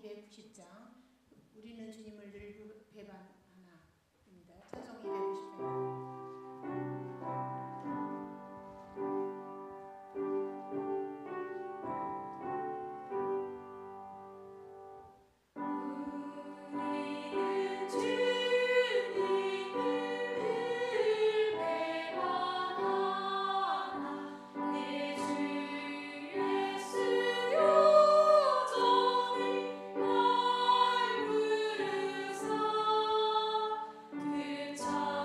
290장 우리는 주님을 늘 배반하나입니다. 찬송 290장. 그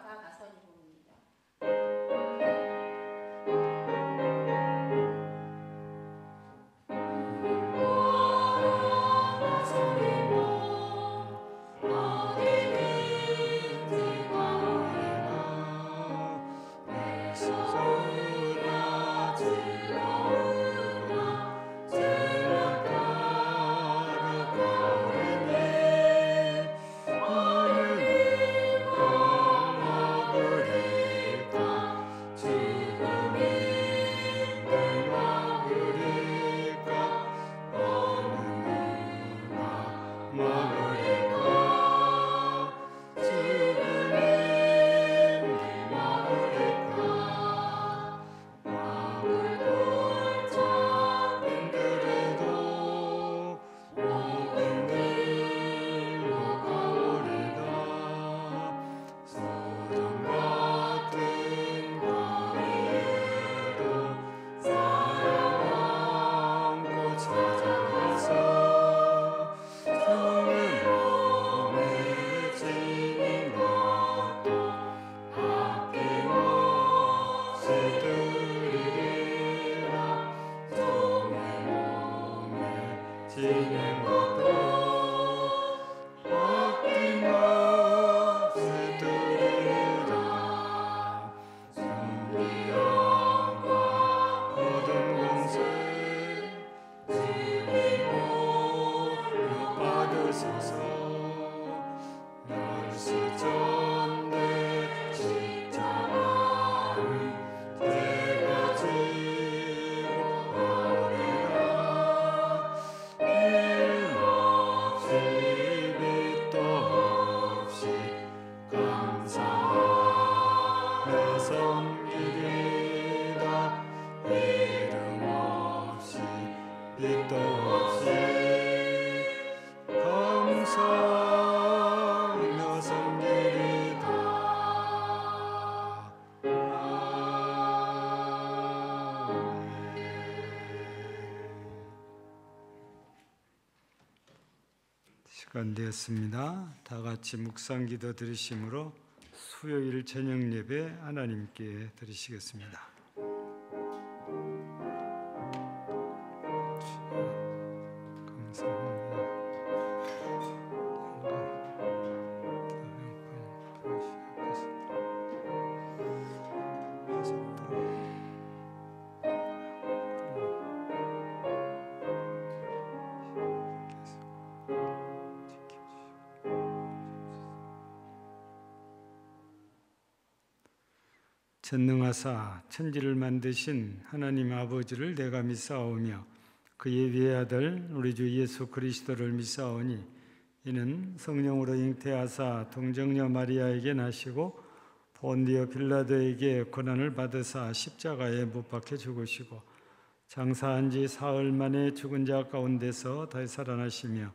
받아 나선 이름입니다. 시간 되었습니다. 다 같이 묵상기도 드리심으로 수요일 저녁 예배 하나님께 드리시겠습니다. 전능하사 천지를 만드신 하나님 아버지를 내가 믿사오며 그의 외아들 우리 주 예수 그리스도를 믿사오니 이는 성령으로 잉태하사 동정녀 마리아에게 나시고 본디오 빌라도에게 고난을 받으사 십자가에 못 박혀 죽으시고 장사한 지 사흘 만에 죽은 자 가운데서 다시 살아나시며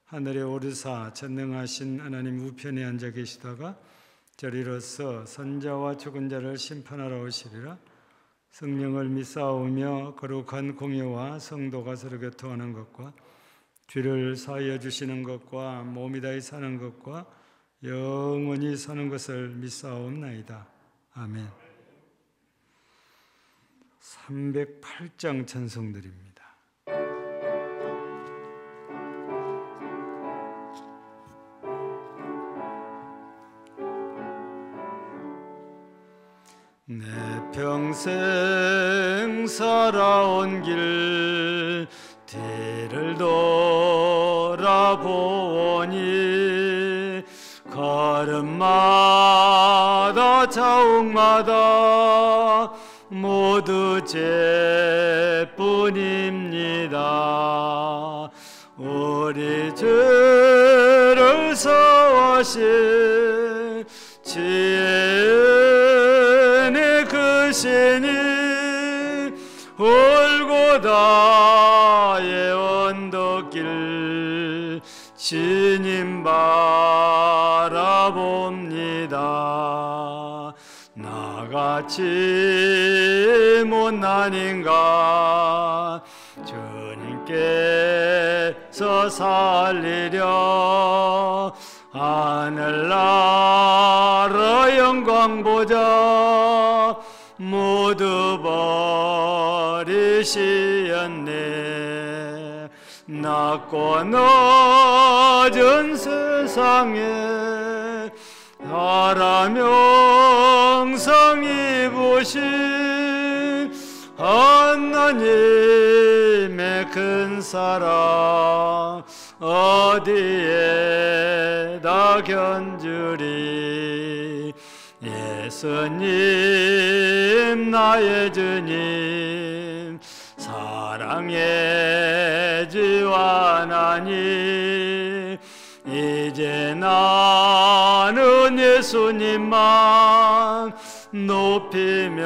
하늘에 오르사 전능하신 하나님 우편에 앉아 계시다가 저리로서 선자와 죽은 자를 심판하러 오시리라. 성령을 믿사오며 거룩한 공예와 성도가 서로 교통하는 것과 죄를 사하여 주시는 것과 몸이 다히 사는 것과 영원히 사는 것을 믿사옵나이다. 아멘. 308장 찬송드립니다. 내 평생 살아온 길 뒤를 돌아보니 걸음마다 자욱마다 모두 죄뿐입니다. 우리 죄를 사하신 지혜의 크시니 골고다의 언덕길 주님 바라봅니다. 나같이 못난인가 주님께서 살리려 하늘나라 영광 보자 모두 버리시었네. 낮고 낮은 세상에 사람 형상 입으신 하나님의 큰 사랑 어디에다 견주리. 예수님 나의 주님 사랑의 주 하나님 이제 나는 예수님만 높이면서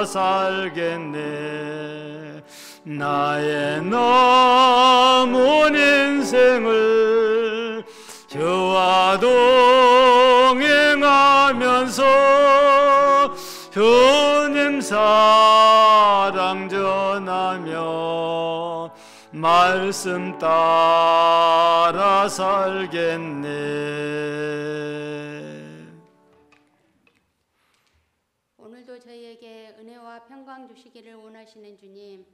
살겠네. 나의 남은 인생을 주와 동행하면서 주님 사랑 전하며 말씀 따라 살겠네. 오늘도 저희에게 은혜와 평강 주시기를 원하시는 주님,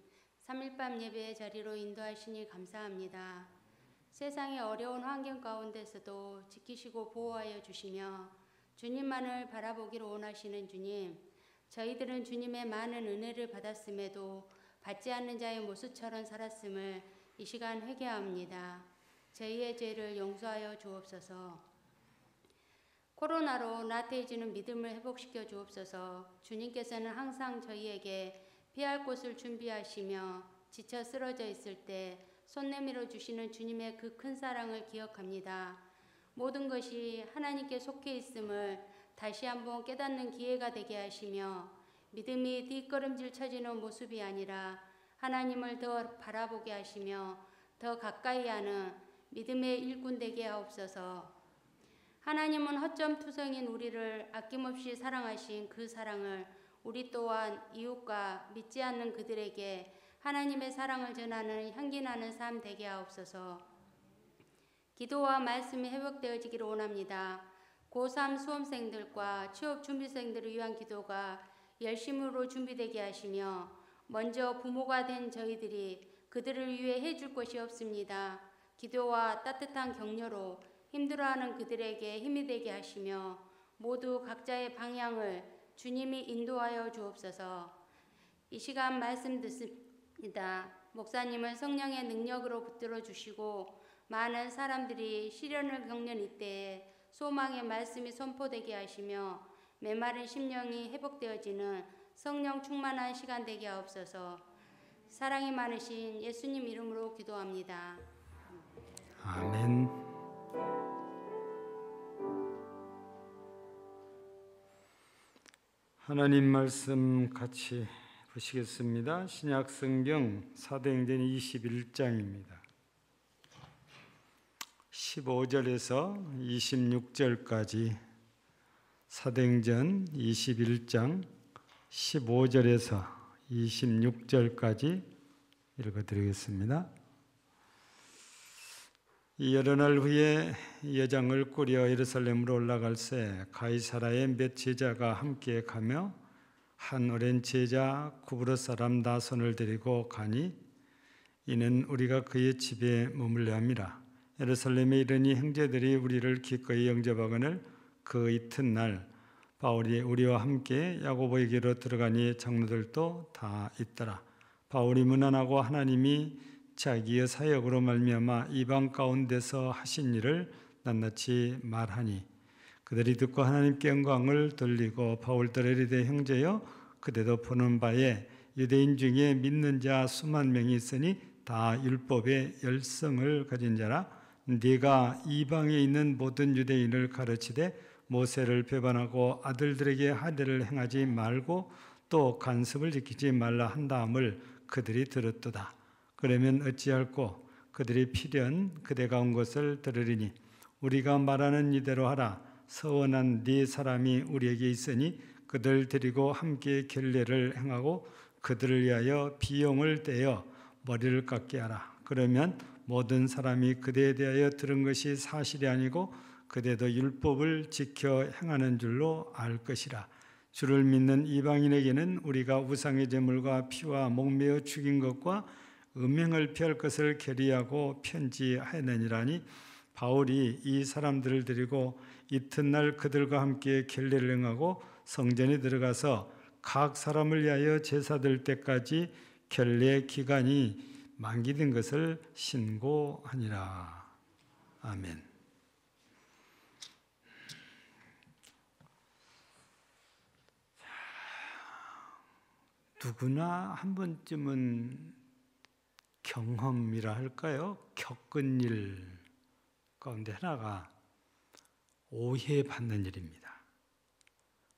3일밤 예배의 자리로 인도하시니 감사합니다. 세상의 어려운 환경 가운데서도 지키시고 보호하여 주시며 주님만을 바라보기를 원하시는 주님, 저희들은 주님의 많은 은혜를 받았음에도 받지 않는 자의 모습처럼 살았음을 이 시간 회개합니다. 저희의 죄를 용서하여 주옵소서. 코로나로 나태해지는 믿음을 회복시켜 주옵소서. 주님께서는 항상 저희에게 피할 곳을 준비하시며 지쳐 쓰러져 있을 때 손 내밀어 주시는 주님의 그 큰 사랑을 기억합니다. 모든 것이 하나님께 속해 있음을 다시 한번 깨닫는 기회가 되게 하시며 믿음이 뒷걸음질 쳐지는 모습이 아니라 하나님을 더 바라보게 하시며 더 가까이 하는 믿음의 일꾼 되게 하옵소서. 하나님은 허점투성인 우리를 아낌없이 사랑하신 그 사랑을 우리 또한 이웃과 믿지 않는 그들에게 하나님의 사랑을 전하는 향기나는 삶 되게 하옵소서. 기도와 말씀이 회복되어지기를 원합니다. 고3 수험생들과 취업 준비생들을 위한 기도가 열심으로 준비되게 하시며 먼저 부모가 된 저희들이 그들을 위해 해줄 것이 없습니다. 기도와 따뜻한 격려로 힘들어하는 그들에게 힘이 되게 하시며 모두 각자의 방향을 주님이 인도하여 주옵소서. 이 시간 말씀 듣습니다. 목사님을 성령의 능력으로 붙들어 주시고 많은 사람들이 시련을 겪는 이때에 소망의 말씀이 선포되게 하시며 메마른 심령이 회복되어지는 성령 충만한 시간 되게 하옵소서. 사랑이 많으신 예수님 이름으로 기도합니다. 아멘. 하나님 말씀 같이 보시겠습니다. 신약성경 사도행전 21장입니다. 15절에서 26절까지 사도행전 21장 15절에서 26절까지 읽어드리겠습니다. 여러 날 후에 여장을 꾸려 예루살렘으로 올라갈새 가이사라의 몇 제자가 함께 가며 한 오랜 제자 구브로 사람 나손을 데리고 가니 이는 우리가 그의 집에 머물려 함이라. 예루살렘에 이르니 형제들이 우리를 기꺼이 영접하거늘 그 이튿날 바울이 우리와 함께 야고보에게로 들어가니 장로들도 다 있더라. 바울이 문안하고 하나님이 자기의 사역으로 말미암아 이방 가운데서 하신 일을 낱낱이 말하니 그들이 듣고 하나님께 영광을 돌리고 바울들에 이르되 형제여 그대도 보는 바에 유대인 중에 믿는 자 수만 명이 있으니 다 율법의 열성을 가진 자라. 네가 이방에 있는 모든 유대인을 가르치되 모세를 배반하고 아들들에게 할례를 행하지 말고 또 간섭을 지키지 말라 한다함을 그들이 들었도다. 그러면 어찌할꼬 그들이 필연 그대가 온 것을 들으리니 우리가 말하는 이대로 하라. 서원한 네 사람이 우리에게 있으니 그들 데리고 함께 결례를 행하고 그들을 위하여 비용을 떼어 머리를 깎게 하라. 그러면 모든 사람이 그대에 대하여 들은 것이 사실이 아니고 그대도 율법을 지켜 행하는 줄로 알 것이라. 주를 믿는 이방인에게는 우리가 우상의 제물과 피와 목매어 죽인 것과 음행을 피할 것을 결의하고 편지하였느니라니. 바울이 이 사람들을 데리고 이튿날 그들과 함께 결례를 행하고 성전에 들어가서 각 사람을 위하여 제사 드릴 때까지 결례 기간이 만기된 것을 신고하니라. 아멘. 누구나 한 번쯤은 경험이라 할까요? 겪은 일 가운데 하나가 오해받는 일입니다.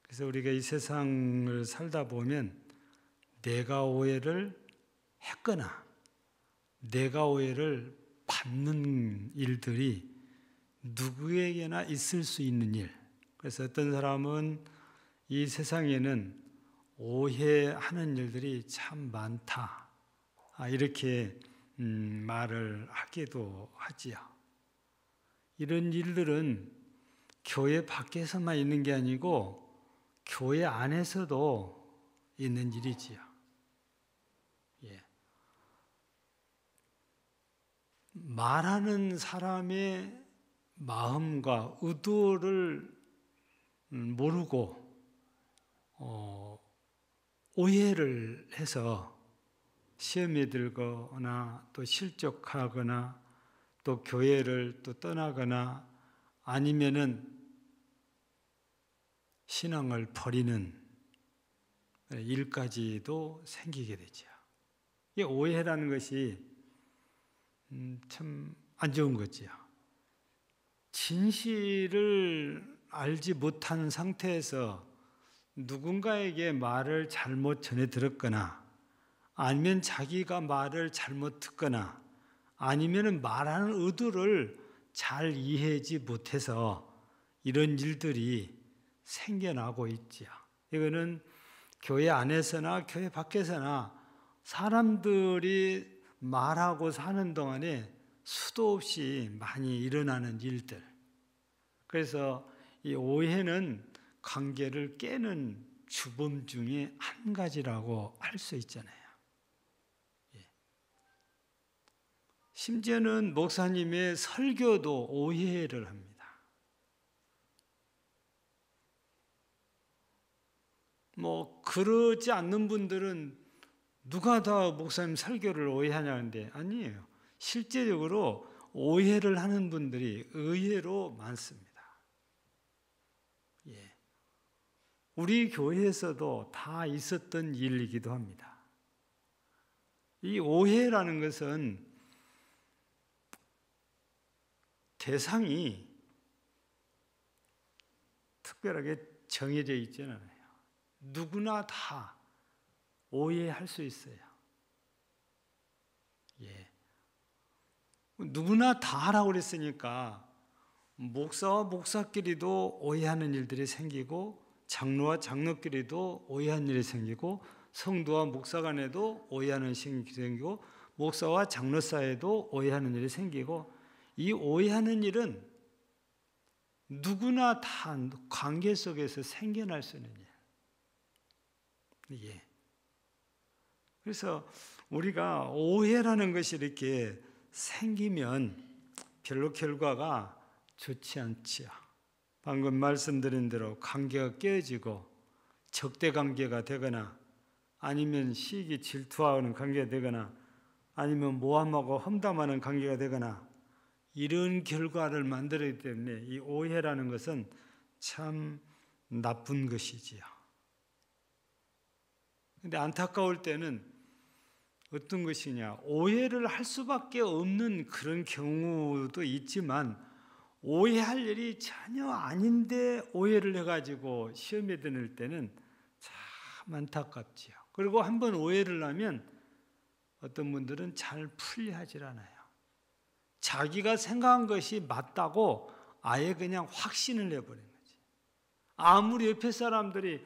그래서 우리가 이 세상을 살다 보면 내가 오해를 했거나 내가 오해를 받는 일들이 누구에게나 있을 수 있는 일. 그래서 어떤 사람은 이 세상에는 오해하는 일들이 참 많다, 이렇게 말을 하기도 하지요. 이런 일들은 교회 밖에서만 있는 게 아니고 교회 안에서도 있는 일이지요. 예. 말하는 사람의 마음과 의도를 모르고 오해를 해서 시험에 들거나 또 실족하거나 또 교회를 또 떠나거나 아니면은 신앙을 버리는 일까지도 생기게 되죠. 이 오해라는 것이 참 안 좋은 거지요. 진실을 알지 못한 상태에서 누군가에게 말을 잘못 전해 들었거나 아니면 자기가 말을 잘못 듣거나 아니면 말하는 의도를 잘 이해하지 못해서 이런 일들이 생겨나고 있지요. 이거는 교회 안에서나 교회 밖에서나 사람들이 말하고 사는 동안에 수도 없이 많이 일어나는 일들. 그래서 이 오해는 관계를 깨는 주범 중에 한 가지라고 할 수 있잖아요. 심지어는 목사님의 설교도 오해를 합니다. 그러지 않는 분들은 누가 다 목사님 설교를 오해하냐는데 아니에요. 실제적으로 오해를 하는 분들이 의외로 많습니다. 예. 우리 교회에서도 다 있었던 일이기도 합니다. 이 오해라는 것은 대상이 특별하게 정해져 있지는 않아요. 누구나 다 오해할 수 있어요. 예. 누구나 다 하라고 그랬으니까 목사와 목사끼리도 오해하는 일들이 생기고 장로와 장로끼리도 오해하는 일이 생기고 성도와 목사 간에도 오해하는 일이 생기고 목사와 장로 사이에도 오해하는 일이 생기고 이 오해하는 일은 누구나 다 관계 속에서 생겨날 수 있는 일. 예. 그래서 우리가 오해라는 것이 이렇게 생기면 별로 결과가 좋지 않지요. 방금 말씀드린 대로 관계가 깨어지고 적대 관계가 되거나 아니면 시기 질투하는 관계가 되거나 아니면 모함하고 험담하는 관계가 되거나 이런 결과를 만들기 때문에 이 오해라는 것은 참 나쁜 것이지요. 그런데 안타까울 때는 어떤 것이냐, 오해를 할 수밖에 없는 그런 경우도 있지만 오해할 일이 전혀 아닌데 오해를 해가지고 시험에 드는 때는 참 안타깝지요. 그리고 한번 오해를 하면 어떤 분들은 잘 풀리하질 않아요. 자기가 생각한 것이 맞다고 아예 그냥 확신을 내버린 거지. 아무리 옆에 사람들이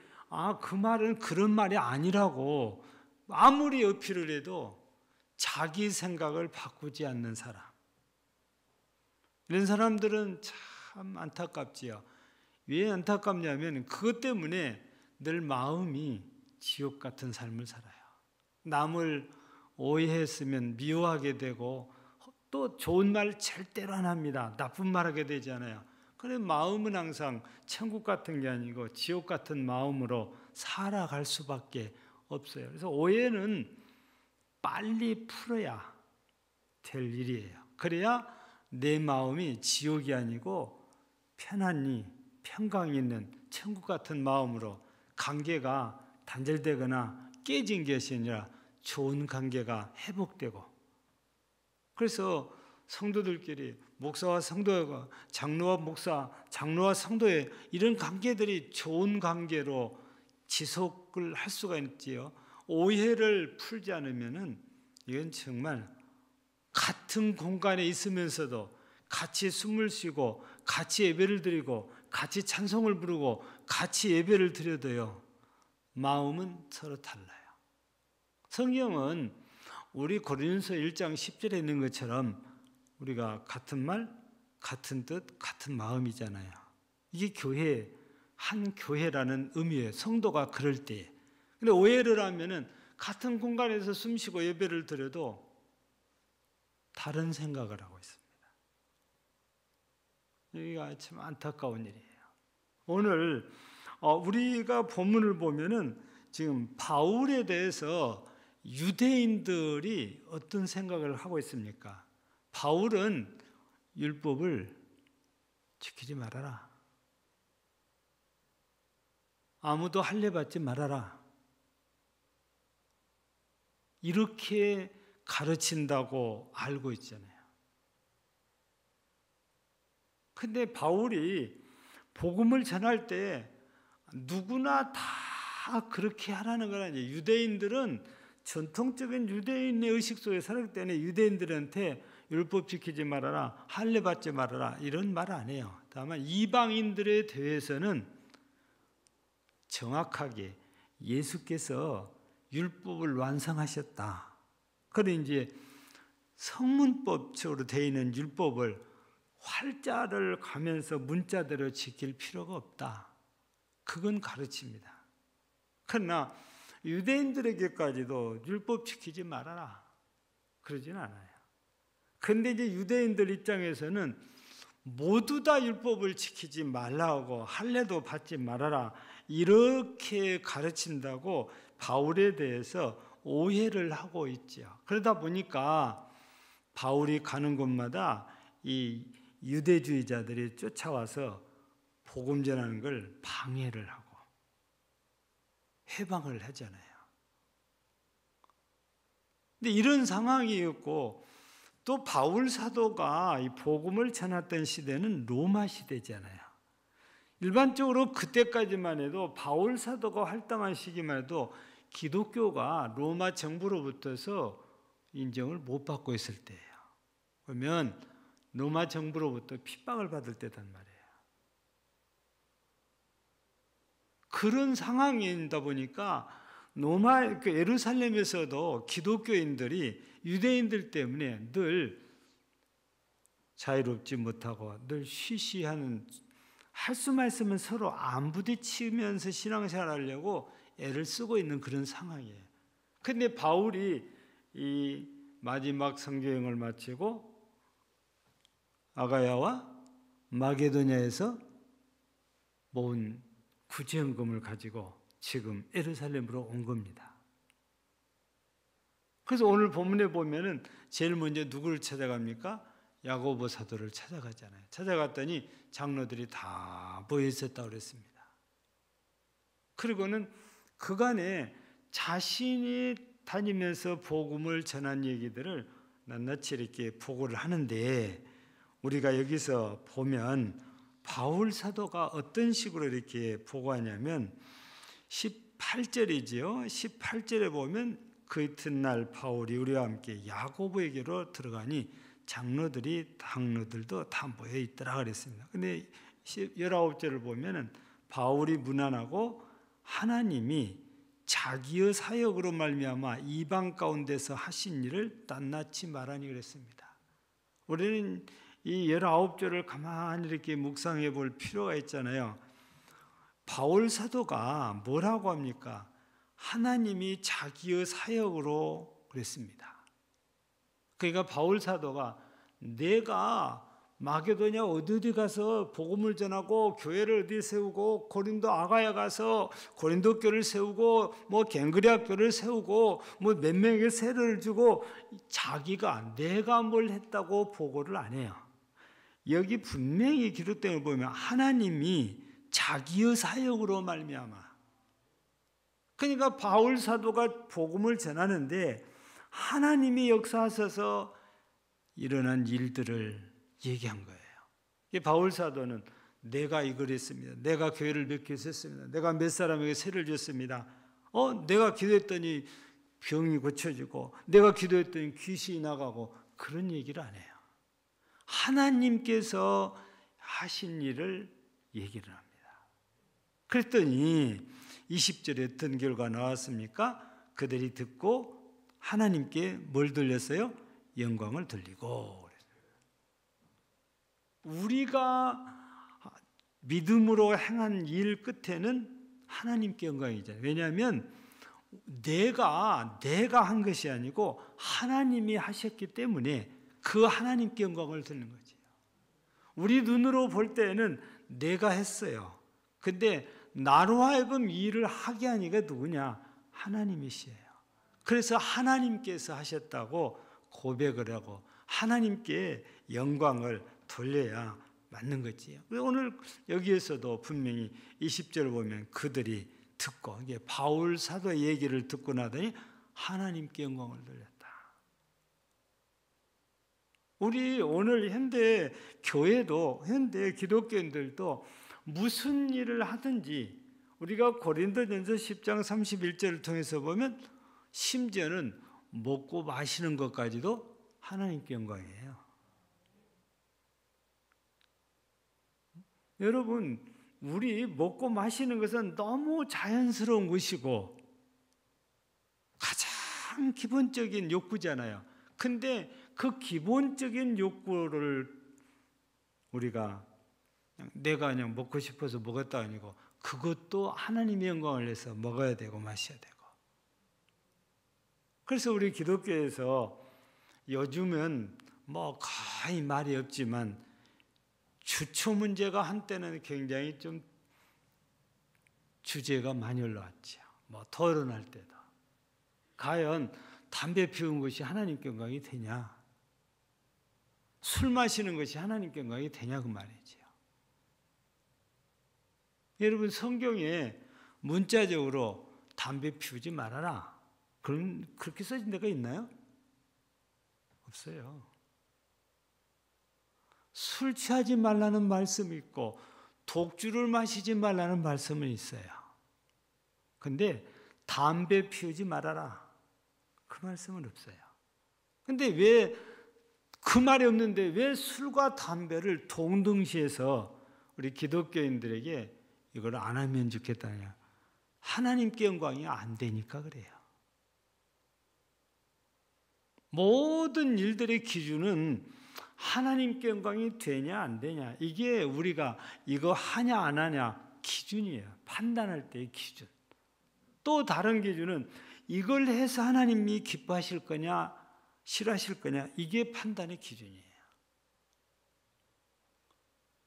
그 말은 그런 말이 아니라고 아무리 어필을 해도 자기 생각을 바꾸지 않는 사람. 이런 사람들은 참 안타깝지요. 왜 안타깝냐면 그것 때문에 늘 마음이 지옥 같은 삶을 살아요. 남을 오해했으면 미워하게 되고 또 좋은 말 절대로 안 합니다. 나쁜 말 하게 되잖아요. 그래 마음은 항상 천국 같은 게 아니고 지옥 같은 마음으로 살아갈 수밖에 없어요. 그래서 오해는 빨리 풀어야 될 일이에요. 그래야 내 마음이 지옥이 아니고 편안히 평강 있는 천국 같은 마음으로 관계가 단절되거나 깨진 것이 아니라 좋은 관계가 회복되고, 그래서 성도들끼리 목사와 성도가, 장로와 목사, 장로와 성도의 이런 관계들이 좋은 관계로 지속을 할 수가 있지요. 오해를 풀지 않으면은 이건 정말 같은 공간에 있으면서도 같이 숨을 쉬고 같이 예배를 드리고 같이 찬송을 부르고 같이 예배를 드려도요, 마음은 서로 달라요. 성경은 우리 고린도서 1장 10절에 있는 것처럼 우리가 같은 말, 같은 뜻, 같은 마음이잖아요. 이게 교회, 한 교회라는 의미예요. 성도가 그럴 때. 근데 오해를 하면은 같은 공간에서 숨쉬고 예배를 드려도 다른 생각을 하고 있습니다. 여기가 참 안타까운 일이에요. 오늘 우리가 본문을 보면은 지금 바울에 대해서 유대인들이 어떤 생각을 하고 있습니까? 바울은 율법을 지키지 말아라. 아무도 할례 받지 말아라. 이렇게 가르친다고 알고 있잖아요. 근데 바울이 복음을 전할 때 누구나 다 그렇게 하라는 건 아니에요. 유대인들은 전통적인 유대인의 의식 속에 살았기 때문에 유대인들한테 율법 지키지 말아라, 할례 받지 말아라 이런 말 안 해요. 다만 이방인들에 대해서는 정확하게 예수께서 율법을 완성하셨다. 그래 이제 성문법적으로 되어 있는 율법을 활자를 가면서 문자대로 지킬 필요가 없다. 그건 가르칩니다. 그러나 유대인들에게까지도 율법 지키지 말아라 그러진 않아요. 그런데 이제 유대인들 입장에서는 모두 다 율법을 지키지 말라고, 할례도 받지 말아라 이렇게 가르친다고 바울에 대해서 오해를 하고 있죠. 그러다 보니까 바울이 가는 곳마다 이 유대주의자들이 쫓아와서 복음 전하는 걸 방해를 하고 해방을 하잖아요. 근데 이런 상황이었고, 또 바울 사도가 이 복음을 전했던 시대는 로마 시대잖아요. 일반적으로 그때까지만 해도 바울 사도가 활동한 시기만 해도 기독교가 로마 정부로부터서 인정을 못 받고 있을 때예요. 그러면 로마 정부로부터 핍박을 받을 때단 말이에요. 그런 상황이다 보니까 로마, 예루살렘에서도 기독교인들이 유대인들 때문에 늘 자유롭지 못하고 늘 쉬쉬하는, 할 수만 있으면 서로 안 부딪히면서 신앙생활 하려고 애를 쓰고 있는 그런 상황이에요. 그런데 바울이 이 마지막 선교여행을 마치고 아가야와 마게도냐에서 모은 구제연금을 가지고 지금 예루살렘으로 온 겁니다. 그래서 오늘 본문에 보면은 제일 먼저 누구를 찾아갑니까? 야고보 사도를 찾아가잖아요. 찾아갔더니 장로들이 다 모여 있었다고 그랬습니다. 그리고는 그간에 자신이 다니면서 복음을 전한 얘기들을 낱낱이 이렇게 보고를 하는데, 우리가 여기서 보면 바울 사도가 어떤 식으로 이렇게 보고하냐면 18절이지요. 18절에 보면 그 이튿날 바울이 우리와 함께 야고보에게로 들어가니 장로들이 당로들도 다 모여 있더라 그랬습니다. 근데 19절을 보면은 바울이 문안하고 하나님이 자기의 사역으로 말미암아 이방 가운데서 하신 일을 낱낱이 말하니 그랬습니다. 우리는 이 19절을 가만히 이렇게 묵상해 볼 필요가 있잖아요. 바울 사도가 뭐라고 합니까? 하나님이 자기의 사역으로 그랬습니다. 그러니까 바울 사도가 내가 마게도냐 어디 가서 복음을 전하고 교회를 어디 세우고 고린도 아가야 가서 고린도 교를 세우고 뭐 갱그레아 교를 세우고 뭐 몇 명에게 세례를 주고 자기가 내가 뭘 했다고 보고를 안 해요. 여기 분명히 기록된 걸 보면 하나님이 자기의 사역으로 말미암아. 그러니까 바울 사도가 복음을 전하는데 하나님이 역사하셔서 일어난 일들을 얘기한 거예요. 바울 사도는 내가 이걸 했습니다. 내가 교회를 몇 개 세웠습니다. 내가 몇 사람에게 세를 줬습니다. 내가 기도했더니 병이 고쳐지고 내가 기도했더니 귀신이 나가고 그런 얘기를 안 해요. 하나님께서 하신 일을 얘기를 합니다. 그랬더니 20절에 어떤 결과 나왔습니까? 그들이 듣고 하나님께 뭘 돌렸어요? 영광을 돌리고. 우리가 믿음으로 행한 일 끝에는 하나님께 영광이잖아요. 왜냐하면 내가 한 것이 아니고 하나님이 하셨기 때문에 그 하나님께 영광을 드리는 거죠. 우리 눈으로 볼 때는 내가 했어요. 근데 나로 하여금 이 일을 하게 하니까 누구냐? 하나님이시에요. 그래서 하나님께서 하셨다고 고백을 하고 하나님께 영광을 돌려야 맞는 거지요. 오늘 여기에서도 분명히 20절 보면 그들이 듣고 이게 바울 사도의 얘기를 듣고 나더니 하나님께 영광을 돌렸다. 우리 오늘 현대 교회도 현대 기독교인들도 무슨 일을 하든지 우리가 고린도전서 10장 31절을 통해서 보면 심지어는 먹고 마시는 것까지도 하나님께 영광이에요. 여러분, 우리 먹고 마시는 것은 너무 자연스러운 것이고 가장 기본적인 욕구잖아요. 근데 그 기본적인 욕구를 우리가 내가 그냥 먹고 싶어서 먹었다 아니고 그것도 하나님의 영광을 위해서 먹어야 되고 마셔야 되고. 그래서 우리 기독교에서 요즘은 뭐 거의 말이 없지만 주초 문제가 한때는 굉장히 좀 주제가 많이 올라왔죠. 뭐 토론할 때도. 과연 담배 피우는 것이 하나님께 영광이 되냐? 술 마시는 것이 하나님께 영광이 되냐 그 말이죠. 여러분 성경에 문자적으로 담배 피우지 말아라. 그렇게 써진 데가 있나요? 없어요. 술 취하지 말라는 말씀이 있고 독주를 마시지 말라는 말씀은 있어요. 근데 담배 피우지 말아라. 그 말씀은 없어요. 근데 왜 그 말이 없는데 왜 술과 담배를 동등시해서 우리 기독교인들에게 이걸 안 하면 좋겠다냐? 하나님께 영광이 안 되니까 그래요. 모든 일들의 기준은 하나님께 영광이 되냐 안 되냐 이게 우리가 이거 하냐 안 하냐 기준이에요. 판단할 때의 기준. 또 다른 기준은 이걸 해서 하나님이 기뻐하실 거냐 싫어하실 거냐 이게 판단의 기준이에요.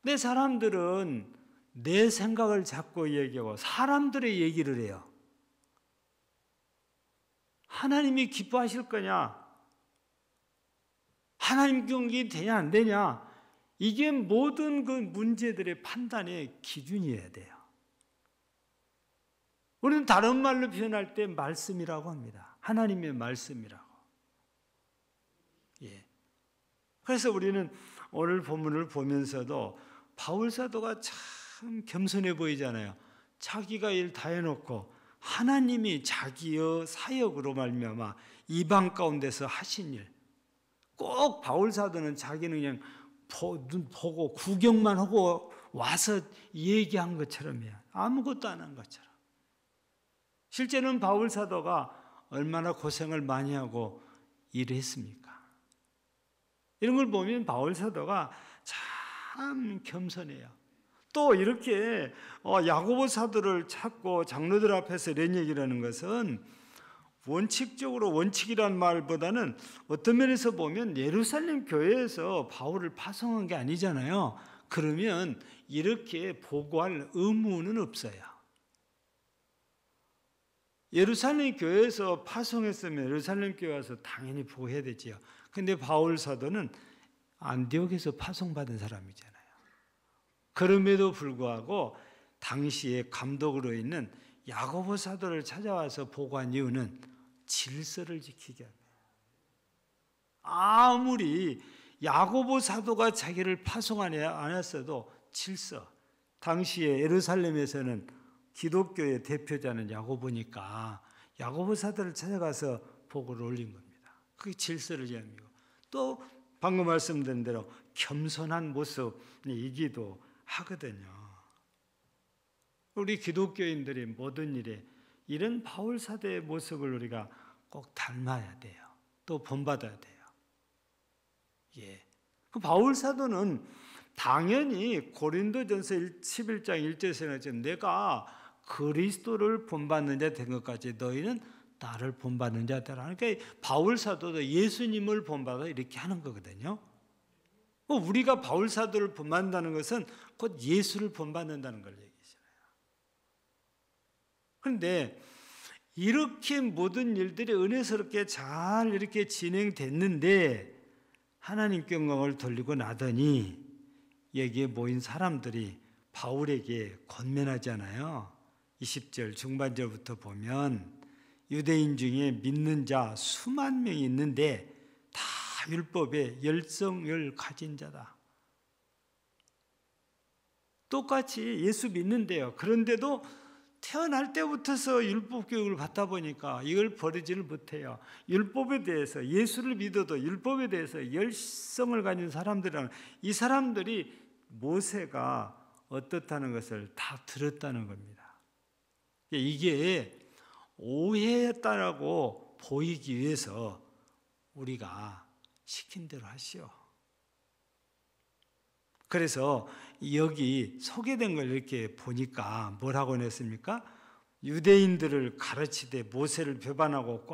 내 사람들은 내 생각을 자꾸 얘기하고 사람들의 얘기를 해요. 하나님이 기뻐하실 거냐 하나님 경기 되냐 안 되냐 이게 모든 그 문제들의 판단의 기준이어야 돼요. 우리는 다른 말로 표현할 때 말씀이라고 합니다. 하나님의 말씀이라고. 예. 그래서 우리는 오늘 본문을 보면서도 바울 사도가 참 겸손해 보이잖아요. 자기가 일 다 해놓고 하나님이 자기의 사역으로 말미암아 이방 가운데서 하신 일. 꼭 바울 사도는 자기는 그냥 눈 보고 구경만 하고 와서 얘기한 것처럼이야. 아무것도 안 한 것처럼. 실제는 바울 사도가 얼마나 고생을 많이 하고 일을 했습니까? 이런 걸 보면 바울 사도가 참 겸손해요. 또 이렇게 야고보 사도를 찾고 장로들 앞에서 이런 얘기를 하는 것은 원칙적으로, 원칙이란 말보다는 어떤 면에서 보면 예루살렘 교회에서 바울을 파송한 게 아니잖아요. 그러면 이렇게 보고할 의무는 없어요. 예루살렘 교회에서 파송했으면 예루살렘 교회 와서 당연히 보고해야 되지요. 근데 바울 사도는 안디옥에서 파송받은 사람이잖아요. 그럼에도 불구하고 당시에 감독으로 있는 야고보 사도를 찾아와서 보고한 이유는 질서를 지키기 위함이에요. 아무리 야고보 사도가 자기를 파송하지 않았어도 질서, 당시에 예루살렘에서는 기독교의 대표자는 야고보니까 야고보 사도를 찾아가서 보고를 올린 겁니다. 그게 질서를 지향이고, 또 방금 말씀드린 대로 겸손한 모습이기도 하거든요. 우리 기독교인들이 모든 일에 이런 바울 사도의 모습을 우리가 꼭 닮아야 돼요. 또 본받아야 돼요. 예. 그 바울 사도는 당연히 고린도전서 11장 1절에서는 내가 그리스도를 본받는 자 된 것까지 너희는 나를 본받는 자 되라. 그러니까 바울 사도도 예수님을 본받아 이렇게 하는 거거든요. 우리가 바울 사도를 본받는다는 것은 곧 예수를 본받는다는 걸 얘기하잖아요. 그런데 이렇게 모든 일들이 은혜스럽게 잘 이렇게 진행됐는데 하나님께 영광을 돌리고 나더니 여기에 모인 사람들이 바울에게 권면하잖아요. 20절 중반절부터 보면 유대인 중에 믿는 자 수만 명이 있는데 다 율법에 열성을 가진 자다. 똑같이 예수 믿는데요. 그런데도 태어날 때부터서 율법 교육을 받다 보니까 이걸 버리지를 못해요. 율법에 대해서, 예수를 믿어도 율법에 대해서 열성을 가진 사람들이라는, 이 사람들이 모세가 어떻다는 것을 다 들었다는 겁니다. 이게 오해했다라고 보이기 위해서 우리가 시킨 대로 하시오. 그래서 여기 소개된 걸 이렇게 보니까 뭐라고 했습니까? 유대인들을 가르치되 모세를 배반하고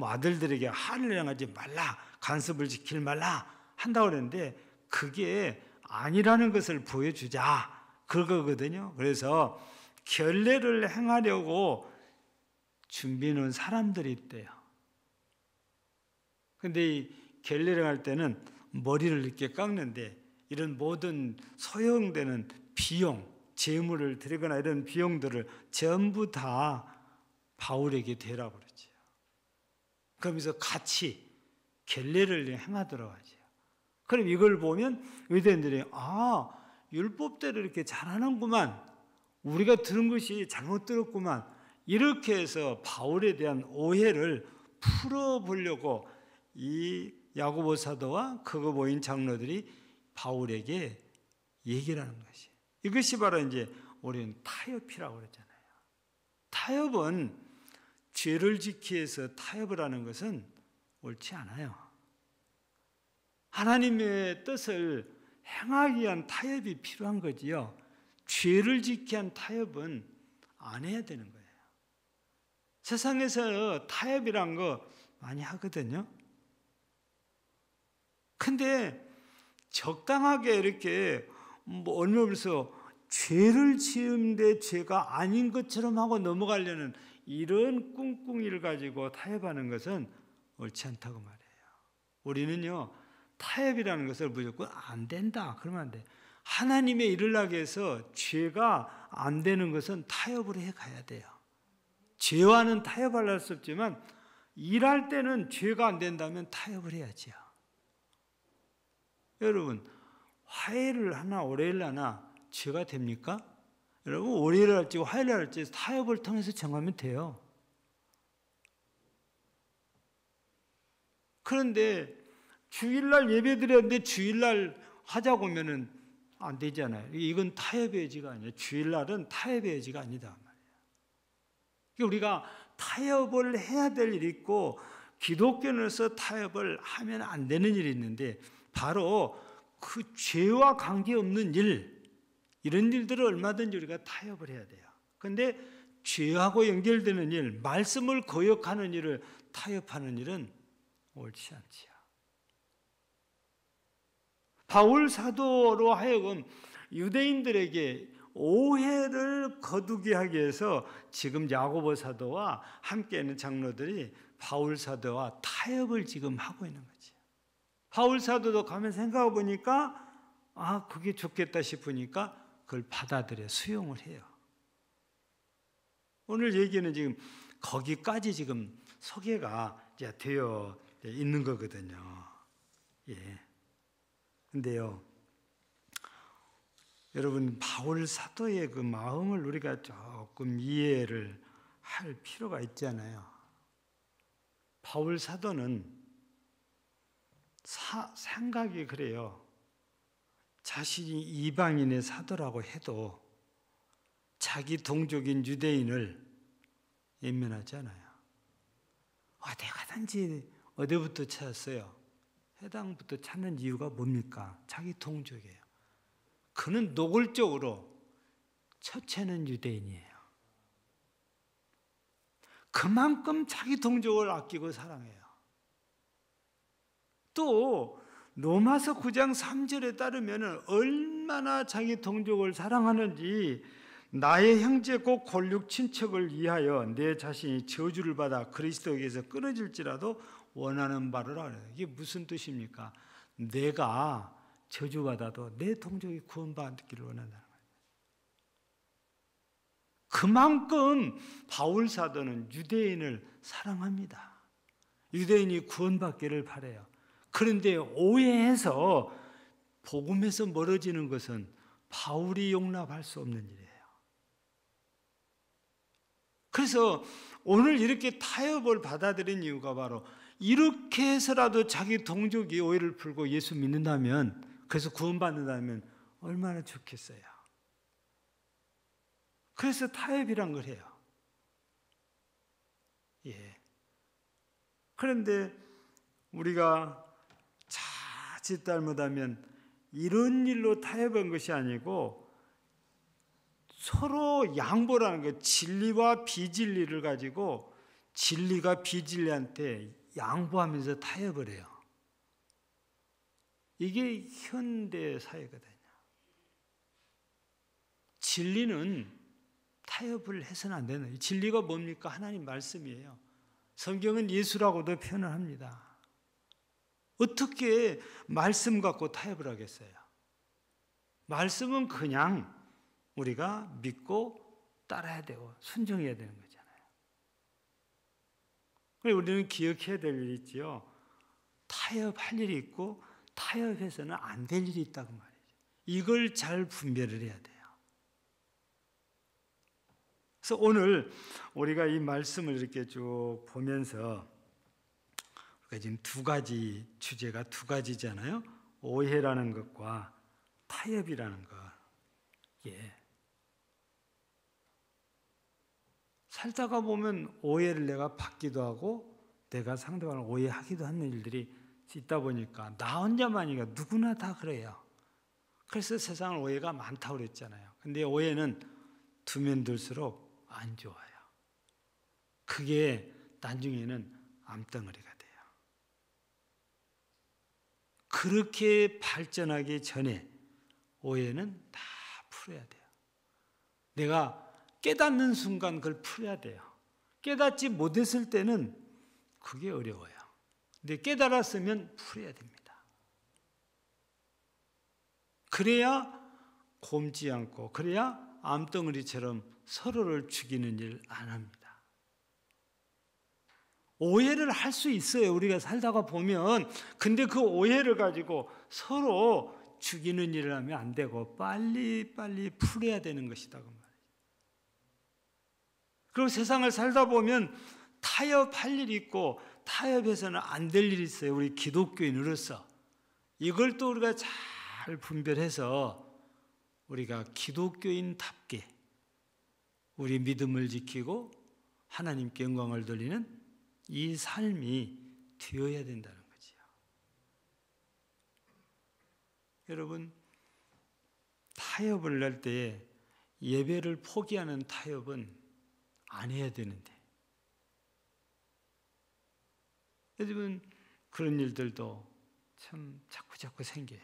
아들들에게 한을 행하지 말라, 간섭을 지킬 말라 한다고 그랬는데 그게 아니라는 것을 보여주자 그거거든요. 그래서 결례를 행하려고 준비해 놓은 사람들이 있대요. 근데 이 결례를 할 때는 머리를 이렇게 깎는데 이런 모든 소용되는 비용, 재물을 드리거나 이런 비용들을 전부 다 바울에게 대라고 그러죠. 그러면서 같이 결례를 행하도록 하죠. 그럼 이걸 보면 유대인들이 율법대로 이렇게 잘하는구만, 우리가 들은 것이 잘못 들었구만, 이렇게 해서 바울에 대한 오해를 풀어보려고 이 야고보 사도와 그거 모인 장로들이 바울에게 얘기를 하는 것이, 이것이 바로 이제 우리는 타협이라고 그러잖아요. 타협은 죄를 지키기 위해서 타협을 하는 것은 옳지 않아요. 하나님의 뜻을 행하기 위한 타협이 필요한 거지요. 죄를 지키기 위한 타협은 안 해야 되는 거예요. 세상에서 타협이란 거 많이 하거든요. 근데 적당하게 이렇게 언론에서 죄를 지은데 죄가 아닌 것처럼 하고 넘어가려는 이런 꿍꿍이를 가지고 타협하는 것은 옳지 않다고 말해요. 우리는요, 타협이라는 것을 무조건 안 된다 그러면 안 돼. 하나님의 일을 하기 위해서 죄가 안 되는 것은 타협을 해 가야 돼요. 죄와는 타협할 수 없지만 일할 때는 죄가 안 된다면 타협을 해야지요. 여러분, 화해를 하나 오해를 하나 죄가 됩니까? 여러분, 오해를 할지 화해를 할지 타협을 통해서 정하면 돼요. 그런데 주일날 예배 드렸는데 주일날 하자고 하면은 안 되잖아요. 이건 타협의 여지가 아니에요. 주일날은 타협의 여지가 아니다 말이에요. 우리가 타협을 해야 될 일이 있고 기독교인으로서 타협을 하면 안 되는 일이 있는데 바로 그 죄와 관계없는 일, 이런 일들을 얼마든지 우리가 타협을 해야 돼요. 그런데 죄하고 연결되는 일, 말씀을 거역하는 일을 타협하는 일은 옳지 않지요. 바울 사도로 하여금 유대인들에게 오해를 거두게 하기 위해서 지금 야고보 사도와 함께 있는 장로들이 바울 사도와 타협을 지금 하고 있는 거죠. 바울 사도도 가면 생각해 보니까 그게 좋겠다 싶으니까 그걸 받아들여 수용을 해요. 오늘 얘기는 지금 거기까지 지금 소개가 이제 되어 있는 거거든요. 예. 근데요, 여러분, 바울 사도의 그 마음을 우리가 조금 이해를 할 필요가 있잖아요. 바울 사도는 생각이 그래요. 자신이 이방인의 사도라고 해도 자기 동족인 유대인을 외면하지 않아요. 어디 가든지 어디부터 찾았어요? 해당부터 찾는 이유가 뭡니까? 자기 동족이에요. 그는 노골적으로 첫째는 유대인이에요. 그만큼 자기 동족을 아끼고 사랑해요. 또 로마서 9장 3절에 따르면 얼마나 자기 동족을 사랑하는지 나의 형제 곧 골육 친척을 위하여 내 자신이 저주를 받아 그리스도에게서 끊어질지라도 원하는 바를 알아요. 이게 무슨 뜻입니까? 내가 저주받아도 내 동족이 구원받기를 원한다는 거예요. 그만큼 바울 사도는 유대인을 사랑합니다. 유대인이 구원받기를 바라요. 그런데 오해해서 복음에서 멀어지는 것은 바울이 용납할 수 없는 일이에요. 그래서 오늘 이렇게 타협을 받아들인 이유가 바로 이렇게 해서라도 자기 동족이 오해를 풀고 예수 믿는다면, 그래서 구원받는다면 얼마나 좋겠어요. 그래서 타협이란 걸 해요. 예. 그런데 우리가 자칫 잘못하면 이런 일로 타협한 것이 아니고 서로 양보라는 것, 진리와 비진리를 가지고 진리가 비진리한테 양보하면서 타협을 해요. 이게 현대 사회거든요. 진리는 타협을 해서는 안 되는 거예요. 진리가 뭡니까? 하나님 말씀이에요. 성경은 예수라고도 표현을 합니다. 어떻게 말씀 갖고 타협을 하겠어요? 말씀은 그냥 우리가 믿고 따라야 되고 순종해야 되는 거잖아요. 그래서 우리는 기억해야 될 일이 있지요. 타협할 일이 있고 타협해서는 안 될 일이 있다고 말이죠. 이걸 잘 분별을 해야 돼요. 그래서 오늘 우리가 이 말씀을 이렇게 쭉 보면서 우리가 지금 두 가지 주제가 두 가지잖아요. 오해라는 것과 타협이라는 것. 예. 살다가 보면 오해를 내가 받기도 하고 내가 상대방을 오해하기도 하는 일들이 있다 보니까 나 혼자만이가 누구나 다 그래요. 그래서 세상은 오해가 많다고 그랬잖아요. 근데 오해는 두면 둘수록 안 좋아요. 그게 나중에는 암덩어리가 돼요. 그렇게 발전하기 전에 오해는 다 풀어야 돼요. 내가 깨닫는 순간 그걸 풀어야 돼요. 깨닫지 못했을 때는 그게 어려워요. 근데 깨달았으면 풀어야 됩니다. 그래야 곪지 않고, 그래야 암덩어리처럼 서로를 죽이는 일 안 합니다. 오해를 할 수 있어요. 우리가 살다가 보면. 근데 그 오해를 가지고 서로 죽이는 일을 하면 안 되고 빨리빨리 풀어야 되는 것이다. 그 말이에요. 그리고 세상을 살다 보면 타협할 일이 있고 타협해서는 안 될 일이 있어요. 우리 기독교인으로서. 이걸 또 우리가 잘 분별해서 우리가 기독교인답게 우리 믿음을 지키고 하나님께 영광을 돌리는 이 삶이 되어야 된다는 거지요. 여러분, 타협을 할 때에 예배를 포기하는 타협은 안 해야 되는데, 여러분 그런 일들도 참 자꾸 생겨요.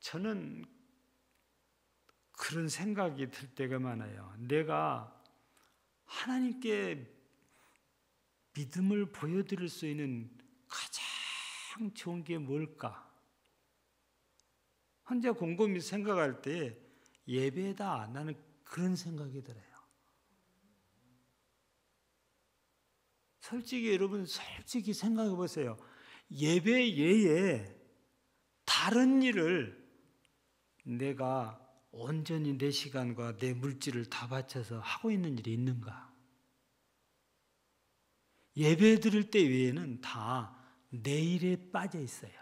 저는 그런 생각이 들 때가 많아요. 내가 하나님께 믿음을 보여드릴 수 있는 가장 좋은 게 뭘까? 혼자 곰곰이 생각할 때 예배다, 나는 그런 생각이 들어요. 솔직히 여러분, 솔직히 생각해 보세요. 예배 외에 다른 일을 내가 온전히 내 시간과 내 물질을 다 바쳐서 하고 있는 일이 있는가? 예배 드릴 때 외에는 다 내 일에 빠져 있어요.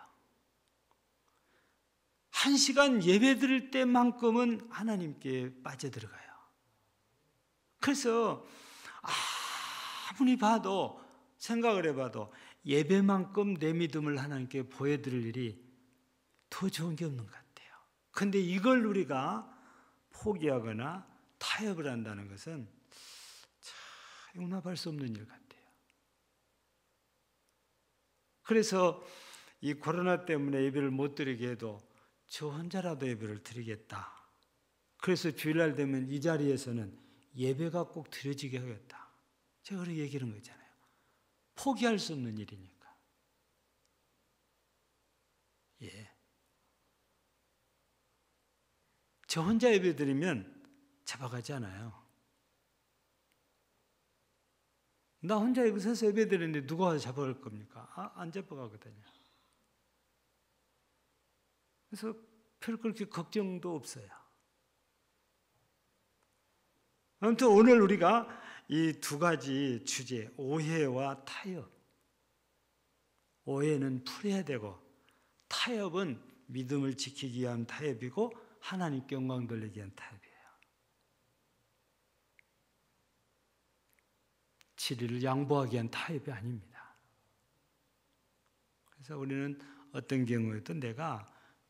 1시간 예배 드릴 때만큼은 하나님께 빠져들어가요. 그래서 아무리 봐도, 생각을 해봐도 예배만큼 내 믿음을 하나님께 보여드릴 일이 더 좋은 게 없는 것 같아요. 그런데 이걸 우리가 포기하거나 타협을 한다는 것은 참 용납할 수 없는 일 같아요. 그래서 이 코로나 때문에 예배를 못 드리게 해도 저 혼자라도 예배를 드리겠다. 그래서 주일날 되면 이 자리에서는 예배가 꼭 드려지게 하겠다. 제가 그렇게 얘기하는 거잖아요. 포기할 수 없는 일이니까. 예. 저 혼자 예배 드리면 잡아가지 않아요. 나 혼자 여기 서서 예배 드리는데 누가 와서 잡아갈 겁니까? 안 잡아가거든요. 그래서 별 그렇게 걱정도 없어요. 아무튼 오늘 우리가 이 두 가지 주제, 오해와 타협. 오해는 풀어야 되고, 타협은 믿음을 지키기 위한 타협이고, 하나님께 영광 돌리기 위한 타협이에요. 진리를 양보하기 위한 타협이 아닙니다. 그래서 우리는 어떤 경우에도 내가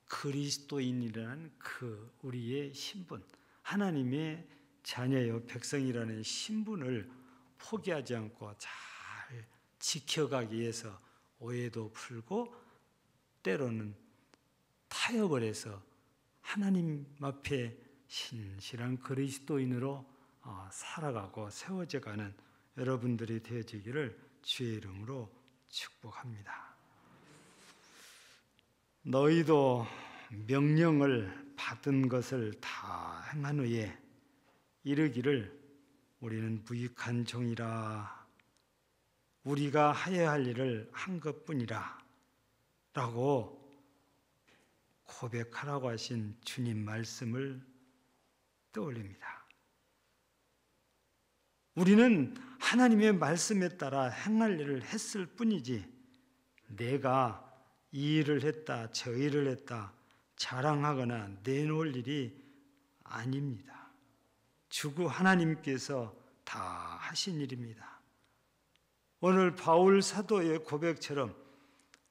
그리스도인이라는 그 우리의 신분, 하나님의 자녀요 백성이라는 신분을 포기하지 않고 잘 지켜가기 위해서 오해도 풀고 때로는 타협을 해서 하나님 앞에 신실한 그리스도인으로 살아가고 세워져가는 여러분들이 되어지기를 주의 이름으로 축복합니다. 너희도 명령을 받은 것을 다 행한 후에 이르기를 우리는 무익한 종이라, 우리가 하여야 할 일을 한 것뿐이라 라고 고백하라고 하신 주님 말씀을 떠올립니다. 우리는 하나님의 말씀에 따라 행할 일을 했을 뿐이지 내가 이 일을 했다, 저 일을 했다 자랑하거나 내놓을 일이 아닙니다. 주구 하나님께서 다 하신 일입니다. 오늘 바울 사도의 고백처럼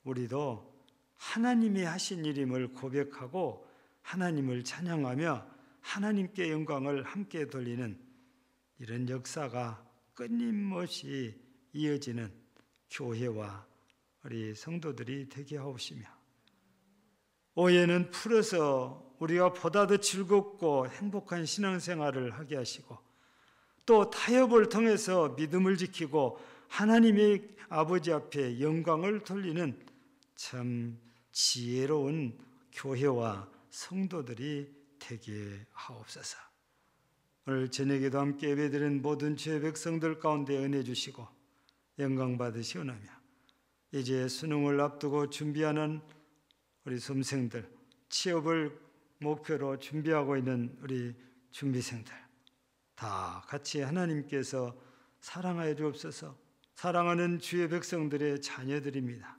우리도 하나님이 하신 일임을 고백하고 하나님을 찬양하며 하나님께 영광을 함께 돌리는 이런 역사가 끊임없이 이어지는 교회와 우리 성도들이 되게 하옵시며, 오해는 풀어서 우리가 보다 더 즐겁고 행복한 신앙생활을 하게 하시고, 또 타협을 통해서 믿음을 지키고 하나님의 아버지 앞에 영광을 돌리는 참 지혜로운 교회와 성도들이 되게 하옵소서. 오늘 저녁에도 함께 예배드린 모든 주의 백성들 가운데 은혜 주시고 영광 받으시오나며, 이제 수능을 앞두고 준비하는 우리 수험생들, 취업을 목표로 준비하고 있는 우리 준비생들 다 같이 하나님께서 사랑하여 주옵소서. 사랑하는 주의 백성들의 자녀들입니다.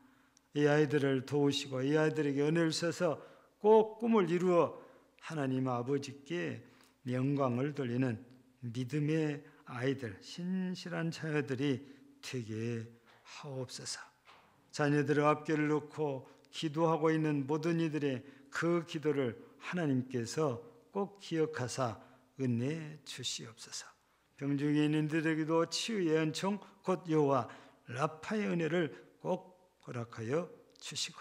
이 아이들을 도우시고 이 아이들에게 은혜를 주셔서 꼭 꿈을 이루어 하나님 아버지께 영광을 돌리는 믿음의 아이들, 신실한 자녀들이 되게 하옵소서. 자녀들의 앞길을 놓고 기도하고 있는 모든 이들의 그 기도를 하나님께서 꼭 기억하사 은혜 주시옵소서. 병중에 있는 이들에게도 치유의 은총 곧 여호와 라파의 은혜를 꼭 허락하여 주시고,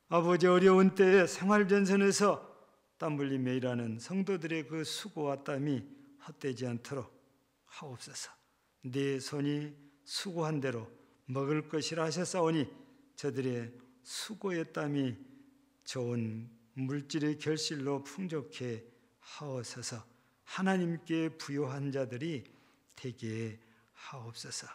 아버지 어려운 때에 생활전선에서 땀 흘리며 일하는 성도들의 그 수고와 땀이 헛되지 않도록 하옵소서. 네 손이 수고한 대로 먹을 것이라 하셨사오니 저들의 수고의 땀이 좋은 물질의 결실로 풍족해 하옵소서. 하나님께 부요한 자들이 되게 하옵소서.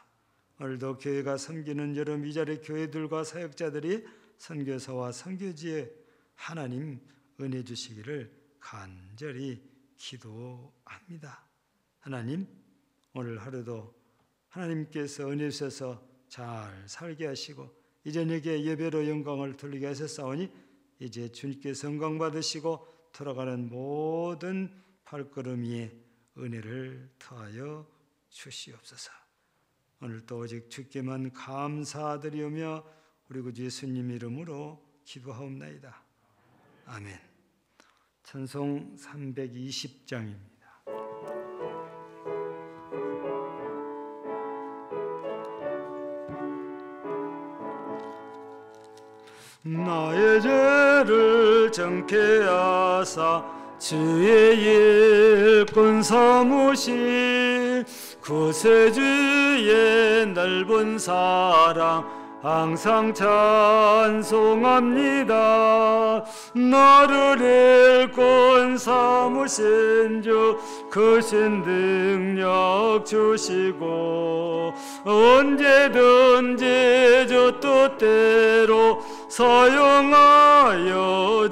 오늘도 교회가 섬기는 여러 미자리 교회들과 사역자들이 선교사와 선교지에 하나님 은혜 주시기를 간절히 기도합니다. 하나님, 오늘 하루도 하나님께서 은혜 주셔서 잘 살게 하시고 이 저녁에 예배로 영광을 돌리게 하셨사오니 이제 주님께서 영광 받으시고 돌아가는 모든 발걸음 위에 은혜를 더하여 주시옵소서. 오늘도 오직 주께만 감사드리오며 우리 구주 예수님 이름으로 기도하옵나이다. 아멘. 찬송 320장입니다. 나의 죄를 정케 하사 주의 일꾼 삼으신 구세주의 넓은 사랑 항상 찬송합니다. 나를 일꾼 삼으신 주 크신 능력 주시고 언제든지 주 뜻대로 사용하여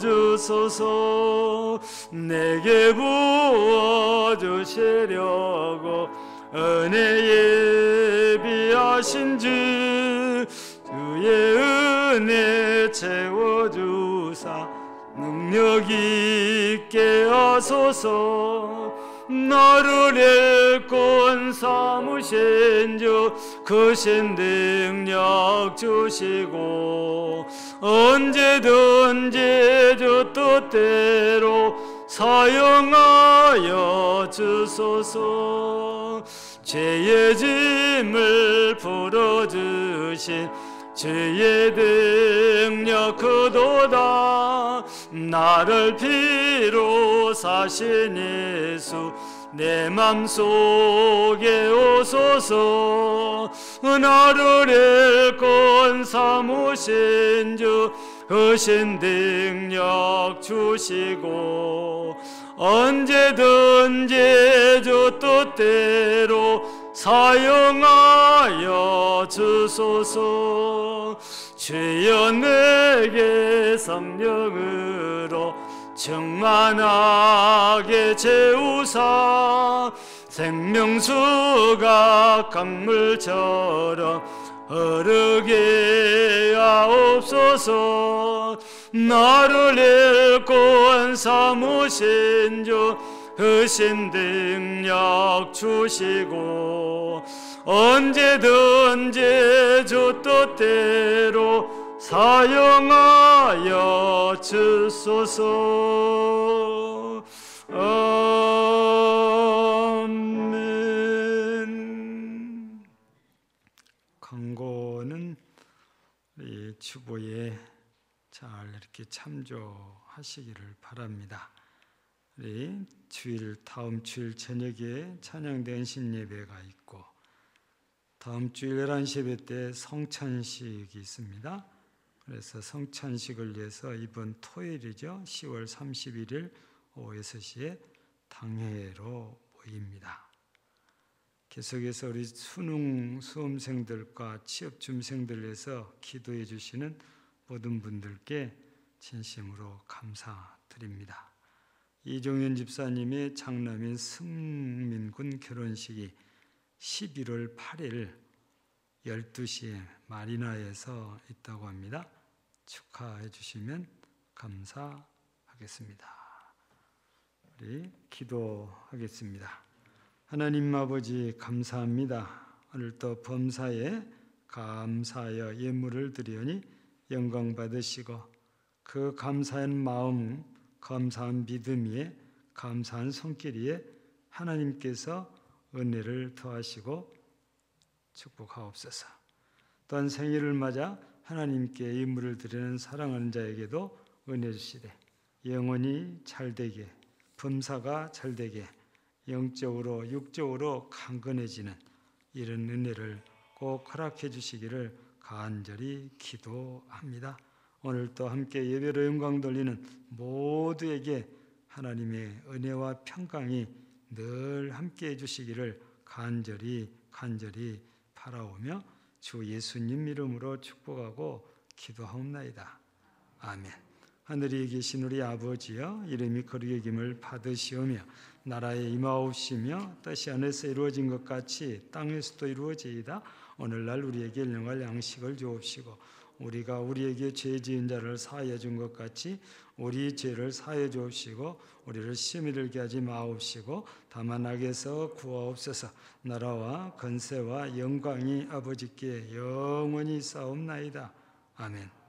주소서. 내게 부어주시려고 은혜 예비하신 주의 은혜 채워주사 능력 있게 하소서. 나를 일꾼 삼으신 주 크신 능력 주시고 언제든지 주 뜻대로 사용하여 주소서. 죄의 짐을 풀어주신 주의 능력 크도다. 나를 피로 사신 예수 내 맘속에 오소서. 나를 일꾼 삼으신 주 크신 능력 주시고 언제든지 주 뜻대로 사용하여 주소서. 주여 내게 성령으로 충만하게 채우사 생명수가 강물처럼 흐르게 하옵소서. 나를 일꾼 삼으신 주 크신 능력 주시고 언제든지 주 뜻대로 사용하여 주소서. 아멘. 광고는 우리 주보에 잘 이렇게 참조하시기를 바랍니다. 우리 다음 주일 저녁에 찬양대신 예배가 있고 다음 주일 11시 예배 때 성찬식이 있습니다. 그래서 성찬식을 위해서 이번 토요일이죠. 10월 31일 오후 6시에 당회로 모입니다. 계속해서 우리 수능 수험생들과 취업 준비생들 위해서 기도해 주시는 모든 분들께 진심으로 감사드립니다. 이종현 집사님의 장남인 승민군 결혼식이 11월 8일 12시에 마리나에서 있다고 합니다. 축하해 주시면 감사하겠습니다. 우리 기도하겠습니다. 하나님 아버지 감사합니다. 오늘도 범사에 감사하여 예물을 드리오니 영광 받으시고 그 감사한 마음, 감사한 믿음 위에 감사한 손길 위에 하나님께서 은혜를 더하시고 축복하옵소서. 또한 생일을 맞아 하나님께 예물을 드리는 사랑하는 자에게도 은혜 주시되 영혼이 잘되게, 범사가 잘되게, 영적으로 육적으로 강건해지는 이런 은혜를 꼭 허락해 주시기를 간절히 기도합니다. 오늘도 함께 예배로 영광 돌리는 모두에게 하나님의 은혜와 평강이 늘 함께 해주시기를 간절히 바라오며 주 예수님 이름으로 축복하고 기도하옵나이다. 아멘. 하늘에 계신 우리 아버지여, 이름이 거룩히 여김을 받으시오며 나라에 임하옵시며 뜻이 하늘에서 이루어진 것 같이 땅에서도 이루어지이다. 오늘날 우리에게 일용할 양식을 주옵시고 우리가 우리에게 죄 지은 자를 사하여 준 것 같이 우리 죄를 사하여 주옵시고 우리를 시험에 들게 하지 마옵시고 다만 악에서 구하옵소서. 나라와 권세와 영광이 아버지께 영원히 있사옵나이다. 아멘.